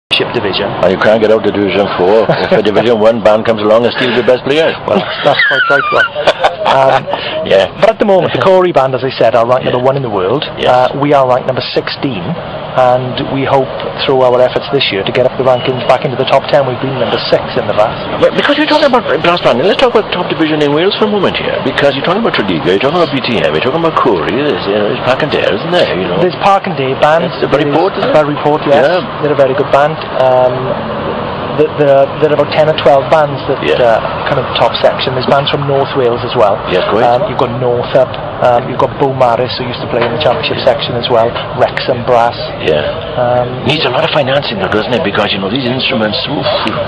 division. And you can't get out to Division 4 if a Division 1 band comes along and steals the best players. Well, that's quite right, well. Yeah. But at the moment, the Corey band, as I said, are ranked number 1 in the world. Yes. We are ranked number 16, and we hope through our efforts this year to get up the rankings back into the top 10. We've been number 6 in the past. But because you're talking about brass band, let's talk about top division in Wales for a moment here. Because you're talking about Tredegar, you're talking about BTM, you're talking about Corey, there's Park and Dare, isn't there? You know. There's Park and Day band. Report, is it? Report, yes. Yeah. They're a very good band. There are about 10 or 12 bands that kind of top section. There's bands from North Wales as well. Yes, great. You've got Northup, you've got Bo Maris, who used to play in the championship section as well. Wrexham Brass. Yeah. Needs a lot of financing though, doesn't it? Because, you know, these instruments,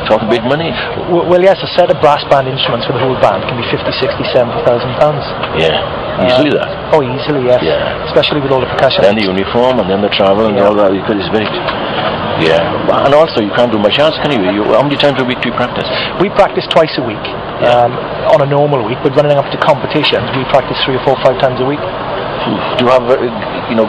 talk big money. Well, yes, a set of brass band instruments for the whole band can be 50, 60, 70,000 pounds. Yeah, easily that. Oh, easily, yes. Yeah. Especially with all the percussion. And the uniform, and then the travel, and all that. Because it's very... Yeah, and also you can't do much else, can you? How many times a week do you practice? We practice twice a week. On a normal week, but running up to competitions, we practice 3 or 4 or 5 times a week. Do you have,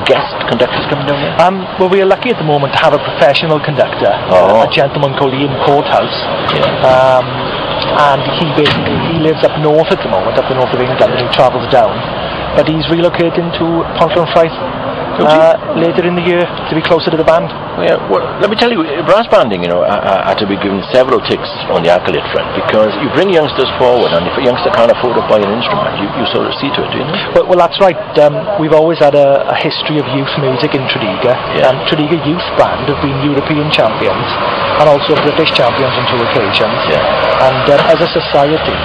guest conductors coming down here? Well, we are lucky at the moment to have a professional conductor, a gentleman called Ian Porthouse. Yeah. And he lives up north at the moment, up the north of England, and he travels down. But he's relocating to Pontefract later in the year to be closer to the band. Yeah, well, let me tell you, brass banding, had to be given several ticks on the accolade front, because you bring youngsters forward, and if a youngster can't afford to buy an instrument, you sort of see to it, do you know? Well, that's right. We've always had a history of youth music in Tredegar. Tredegar Youth Band have been European champions and also British champions on 2 occasions. Yeah. And as a society,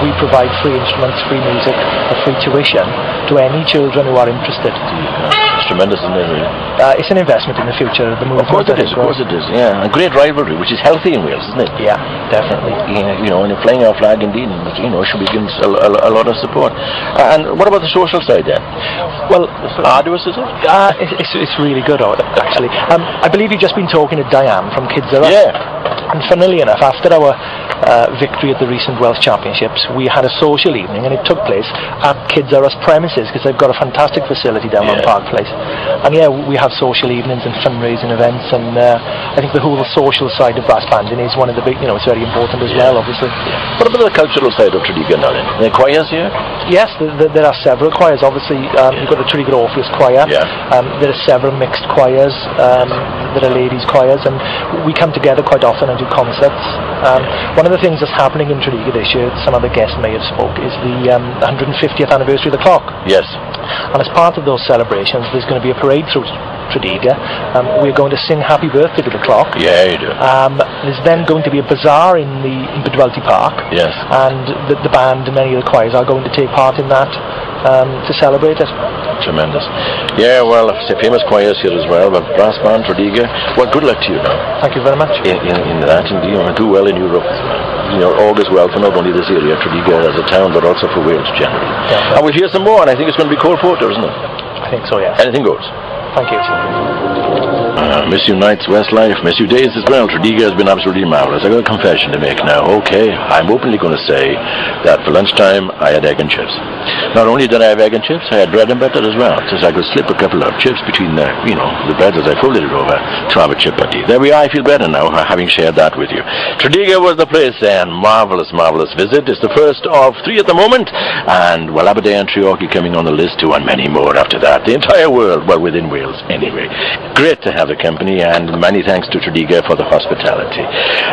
we provide free instruments, free music, and free tuition to any children who are interested. It's tremendous, isn't it? Really? It's an investment in the future of the movement. Of course it is, yeah. A great rivalry, which is healthy in Wales, isn't it? Yeah, definitely. Yeah, and you're playing our flag indeed, and should be given a lot of support. And what about the social side then? Well, arduous, is it? It's really good, actually. I believe you've just been talking to Diane from Kids Are Us. Yeah. And funnily enough, after our victory at the recent Welsh Championships, we had a social evening, and it took place at Kids Are Us premises, because they've got a fantastic facility down on Park Place. And we have social evenings and fundraising events, and I think the whole social side of brass banding is one of the big, it's very important as well, obviously. What about the cultural side of Tredegar now then? Are there choirs here? Yes, there are several choirs. Obviously, you've got the Tredegar Orpheus Choir. Yeah. There are several mixed choirs. There are ladies' choirs, and we come together quite often and do concerts. One of the things that's happening in Tredegar this year, some other guests may have spoke, is the 150th anniversary of the clock. Yes. And as part of those celebrations, there's going to be a parade through Tredegar. We're going to sing Happy Birthday to the clock. Yeah, you do. There's then going to be a bazaar in Bydwelty Park. Yes. And the band and many of the choirs are going to take part in that to celebrate it. Tremendous. Yeah, well, famous choirs here as well, but brass band, Tredegar. Well, good luck to you now. Thank you very much. In that, and do well in Europe as well. All goes well for not only this area, Tredegar as a town, but also for Wales generally. Yeah. And we'll hear some more, and I think it's going to be called photo, isn't it? I think so, yes. Anything goes. Thank you. Miss you nights, Westlife, miss you days as well. Tredegar has been absolutely marvellous. I've got a confession to make now. Okay, I'm openly going to say that for lunchtime I had egg and chips. Not only did I have egg and chips, I had bread and butter as well, since I could slip a couple of chips between the bread as I folded it over to have a chip buddy. There we are, I feel better now, having shared that with you. Tredegar was the place then. Marvellous, marvellous visit. It's the first of 3 at the moment, and well, Aberdeen and Treorchy coming on the list too, and many more after that. The entire world, well, within Wales anyway. Great to have the company, and many thanks to Tredegar for the hospitality.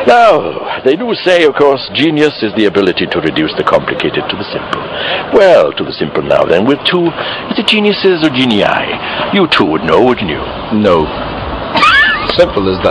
Now, they do say, of course, genius is the ability to reduce the complicated to the simple. Well, to the simple now then, with two, is it geniuses or genii? You two would know, wouldn't you? No. Simple as that.